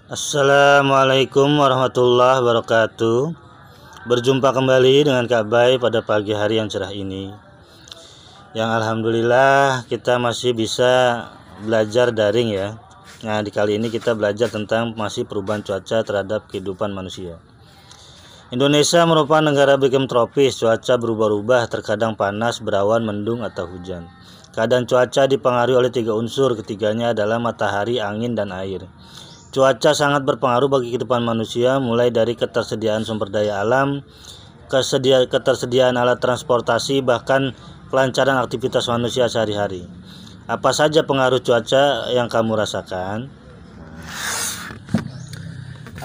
Assalamualaikum warahmatullahi wabarakatuh. Berjumpa kembali dengan Kak Bay pada pagi hari yang cerah ini, yang alhamdulillah kita masih bisa belajar daring ya. Nah, di kali ini kita belajar tentang masih perubahan cuaca terhadap kehidupan manusia. Indonesia merupakan negara beriklim tropis. Cuaca berubah-ubah, terkadang panas, berawan, mendung, atau hujan. Keadaan cuaca dipengaruhi oleh 3 unsur, ketiganya adalah matahari, angin, dan air. Cuaca sangat berpengaruh bagi kehidupan manusia, mulai dari ketersediaan sumber daya alam, ketersediaan alat transportasi, bahkan kelancaran aktivitas manusia sehari-hari. Apa saja pengaruh cuaca yang kamu rasakan?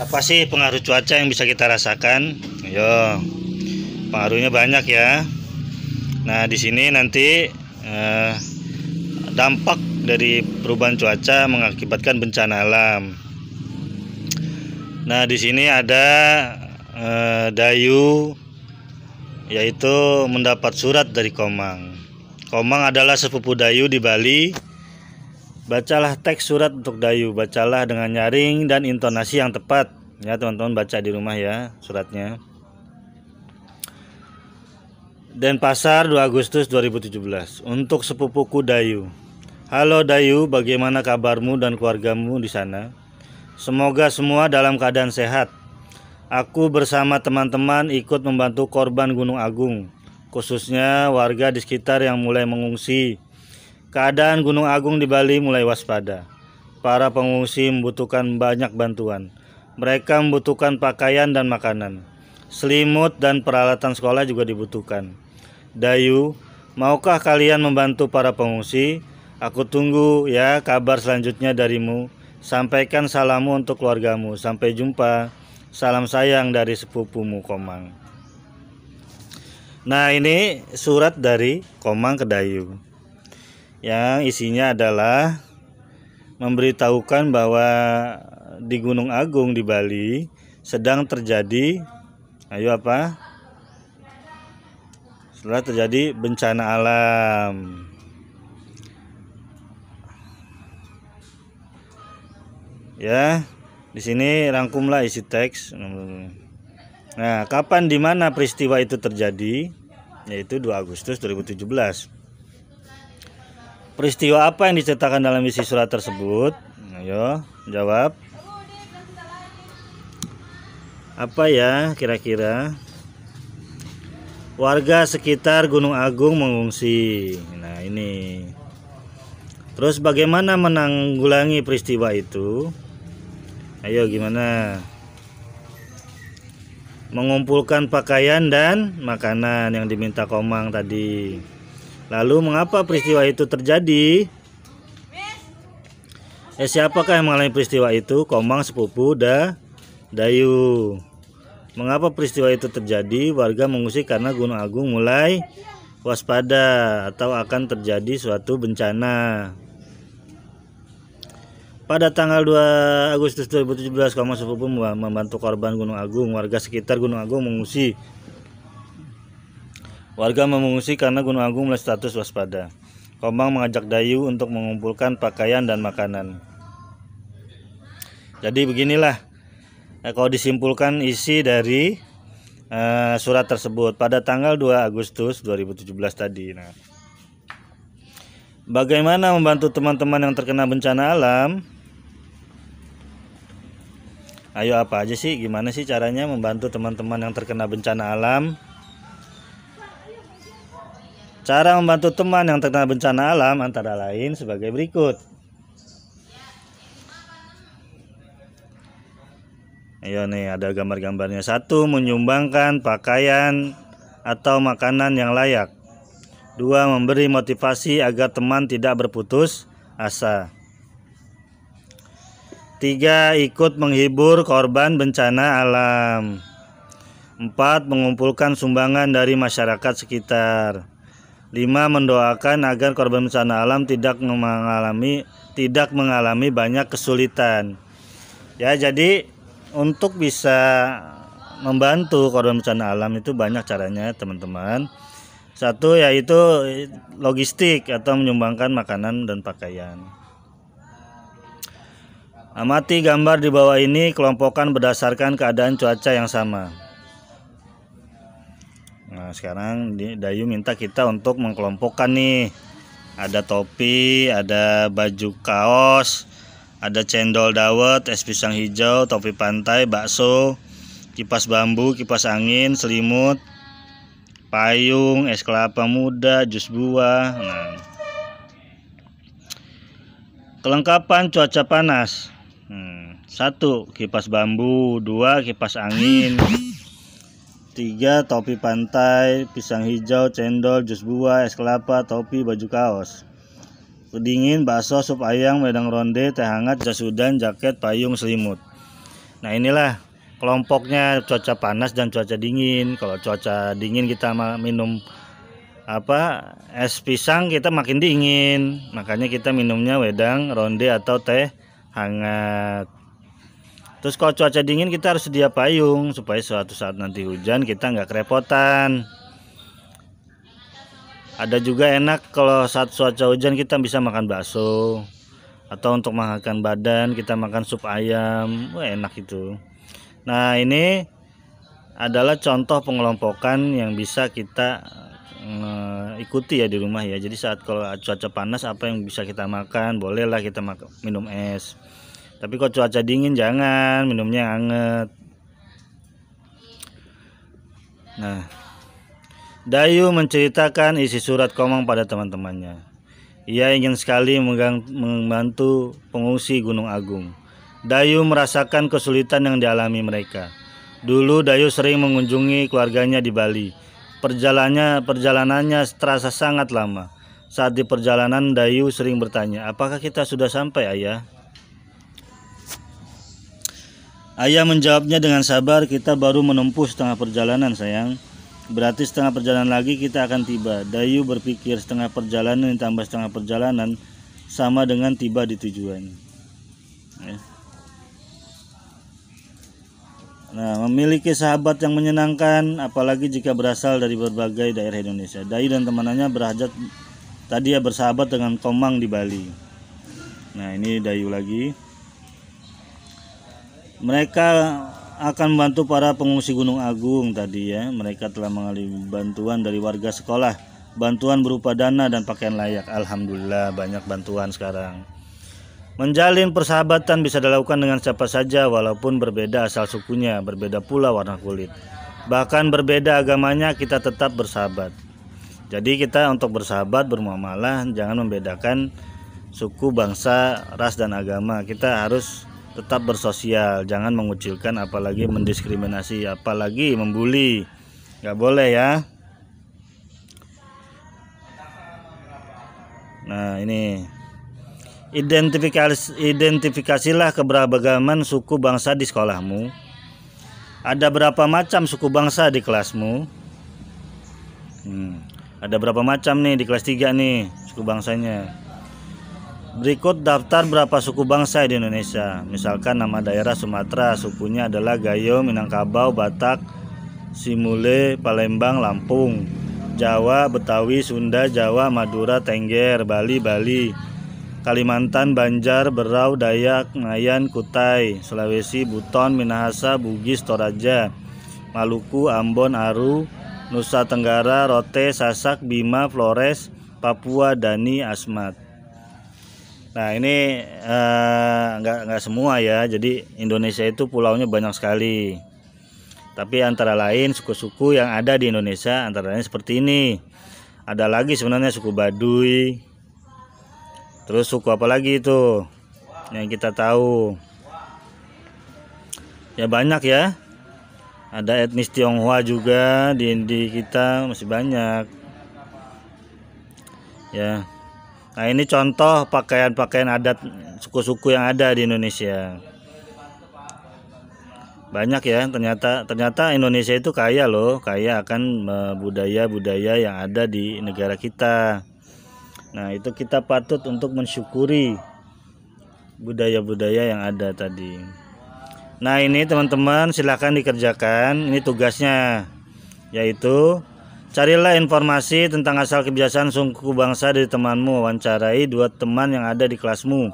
Apa sih pengaruh cuaca yang bisa kita rasakan? Ayo, pengaruhnya banyak ya. Nah, di sini nanti dampak dari perubahan cuaca mengakibatkan bencana alam. Nah, di sini ada Dayu, yaitu mendapat surat dari Komang. Komang adalah sepupu Dayu di Bali. Bacalah teks surat untuk Dayu, bacalah dengan nyaring dan intonasi yang tepat. Ya, teman-teman baca di rumah ya suratnya. Denpasar, 2 Agustus 2017. Untuk sepupuku Dayu. Halo Dayu, bagaimana kabarmu dan keluargamu di sana? Semoga semua dalam keadaan sehat. Aku bersama teman-teman ikut membantu korban Gunung Agung, khususnya warga di sekitar yang mulai mengungsi. Keadaan Gunung Agung di Bali mulai waspada. Para pengungsi membutuhkan banyak bantuan. Mereka membutuhkan pakaian dan makanan. Selimut dan peralatan sekolah juga dibutuhkan. Dayu, maukah kalian membantu para pengungsi? Aku tunggu ya kabar selanjutnya darimu. Sampaikan salammu untuk keluargamu. Sampai jumpa. Salam sayang dari sepupumu Komang. Nah, ini surat dari Komang ke Dayu, yang isinya adalah memberitahukan bahwa di Gunung Agung di Bali sedang terjadi terjadi bencana alam. Ya, di sini rangkumlah isi teks. Nah, kapan di mana peristiwa itu terjadi? Yaitu 2 Agustus 2017. Peristiwa apa yang diceritakan dalam isi surat tersebut? Ayo, jawab. Apa ya kira-kira? Warga sekitar Gunung Agung mengungsi. Nah, ini. Terus bagaimana menanggulangi peristiwa itu? Ayo, gimana? Mengumpulkan pakaian dan makanan yang diminta Komang tadi. Lalu mengapa peristiwa itu terjadi? Siapakah yang mengalami peristiwa itu? Komang, sepupu Dayu. Mengapa peristiwa itu terjadi? Warga mengungsi karena Gunung Agung mulai waspada atau akan terjadi suatu bencana. Pada tanggal 2 Agustus 2017, Komang sepupu membantu korban Gunung Agung. Warga sekitar Gunung Agung mengungsi. Warga mengungsi karena Gunung Agung mulai status waspada. Komang mengajak Dayu untuk mengumpulkan pakaian dan makanan. Jadi beginilah kalau disimpulkan isi dari surat tersebut pada tanggal 2 Agustus 2017 tadi. Nah, bagaimana membantu teman-teman yang terkena bencana alam? Ayo, apa aja sih? Gimana sih caranya membantu teman-teman yang terkena bencana alam? Cara membantu teman yang terkena bencana alam antara lain sebagai berikut. Ayo nih, ada gambar-gambarnya. 1. Menyumbangkan pakaian atau makanan yang layak. 2. Memberi motivasi agar teman tidak berputus asa. 3. Ikut menghibur korban bencana alam. 4. Mengumpulkan sumbangan dari masyarakat sekitar. 5. Mendoakan agar korban bencana alam tidak mengalami banyak kesulitan. Ya, jadi untuk bisa membantu korban bencana alam itu banyak caranya, teman-teman. 1 yaitu logistik atau menyumbangkan makanan dan pakaian. Amati gambar di bawah ini, kelompokkan berdasarkan keadaan cuaca yang sama. Nah, sekarang Dayu minta kita untuk mengkelompokkan nih. Ada topi, ada baju kaos, ada cendol dawet, es pisang hijau, topi pantai, bakso, kipas bambu, kipas angin, selimut, payung, es kelapa muda, jus buah. Nah, kelengkapan cuaca panas. 1. Kipas bambu. 2. Kipas angin. 3. Topi pantai, pisang hijau, cendol, jus buah, es kelapa, topi, baju kaos. Pendingin, bakso, sup ayam, wedang ronde, teh hangat, jas hujan, jaket, payung, selimut. Nah, inilah kelompoknya cuaca panas dan cuaca dingin. Kalau cuaca dingin kita minum es pisang, kita makin dingin. Makanya kita minumnya wedang ronde atau teh hangat. Terus kalau cuaca dingin kita harus sedia payung supaya suatu saat nanti hujan kita nggak kerepotan. Ada juga enak kalau saat cuaca hujan kita bisa makan bakso, atau untuk menghangatkan badan kita makan sup ayam. Wah, enak itu. Nah, ini adalah contoh pengelompokan yang bisa kita ikuti ya di rumah ya. Jadi saat kalau cuaca panas apa yang bisa kita makan, bolehlah kita minum es. Tapi kalau cuaca dingin jangan, minumnya hangat. Nah, Dayu menceritakan isi surat Komang pada teman-temannya. Ia ingin sekali membantu pengungsi Gunung Agung. Dayu merasakan kesulitan yang dialami mereka. Dulu Dayu sering mengunjungi keluarganya di Bali. Perjalanannya terasa sangat lama. Saat di perjalanan Dayu sering bertanya, "Apakah kita sudah sampai, Ayah?" Ayah menjawabnya dengan sabar, "Kita baru menempuh setengah perjalanan, sayang. Berarti setengah perjalanan lagi kita akan tiba." Dayu berpikir setengah perjalanan ditambah setengah perjalanan sama dengan tiba di tujuan. Nah, memiliki sahabat yang menyenangkan, apalagi jika berasal dari berbagai daerah Indonesia. Dayu dan teman-temannya bersahabat dengan Komang di Bali. Nah, ini Dayu lagi. Mereka akan membantu para pengungsi Gunung Agung tadi ya. Mereka telah mengalami bantuan dari warga sekolah. Bantuan berupa dana dan pakaian layak. Alhamdulillah banyak bantuan sekarang. Menjalin persahabatan bisa dilakukan dengan siapa saja walaupun berbeda asal sukunya, berbeda pula warna kulit. Bahkan berbeda agamanya kita tetap bersahabat. Jadi kita untuk bersahabat, bermuamalah jangan membedakan suku, bangsa, ras dan agama. Kita harus tetap bersosial, jangan mengucilkan, apalagi mendiskriminasi, apalagi membuli, nggak boleh ya. Nah, ini identifikasilah keberagaman suku bangsa di sekolahmu. Ada berapa macam suku bangsa di kelasmu? Ada berapa macam nih di kelas 3 nih suku bangsanya. Berikut daftar berapa suku bangsa di Indonesia. Misalkan nama daerah Sumatera, sukunya adalah Gayo, Minangkabau, Batak, Simule, Palembang, Lampung. Jawa, Betawi, Sunda, Jawa, Madura, Tengger, Bali, Kalimantan, Banjar, Berau, Dayak, Ngayan, Kutai. Sulawesi, Buton, Minahasa, Bugis, Toraja. Maluku, Ambon, Aru. Nusa Tenggara, Rote, Sasak, Bima, Flores. Papua, Dani, Asmat. Nah, ini nggak semua ya. Jadi Indonesia itu pulaunya banyak sekali. Tapi antara lain suku-suku yang ada di Indonesia antara lain seperti ini. Ada lagi sebenarnya suku Baduy. Terus suku apa lagi itu yang kita tahu? Ya banyak ya. Ada etnis Tionghoa juga di kita, masih banyak. Ya. Nah, ini contoh pakaian-pakaian adat suku-suku yang ada di Indonesia. Banyak ya, ternyata Indonesia itu kaya loh, kaya akan budaya-budaya yang ada di negara kita. Nah, itu kita patut untuk mensyukuri budaya-budaya yang ada tadi. Nah, ini teman-teman silahkan dikerjakan. Ini tugasnya, yaitu carilah informasi tentang asal kebiasaan suku bangsa dari temanmu. Wawancarai 2 teman yang ada di kelasmu.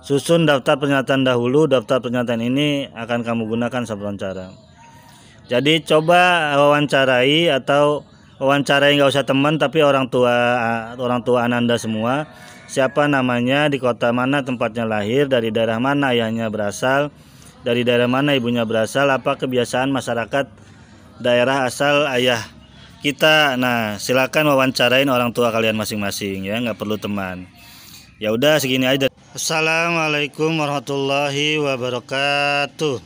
Susun daftar pernyataan dahulu. Daftar pernyataan ini akan kamu gunakan saat wawancara. Jadi coba wawancarai atau wawancarai nggak usah teman tapi orang tua Ananda semua. Siapa namanya, di kota mana tempatnya lahir, dari daerah mana ayahnya berasal, dari daerah mana ibunya berasal, apa kebiasaan masyarakat daerah asal ayah kita. Nah, silakan wawancarain orang tua kalian masing-masing ya, nggak perlu teman. Ya udah segini aja. Assalamualaikum warahmatullahi wabarakatuh.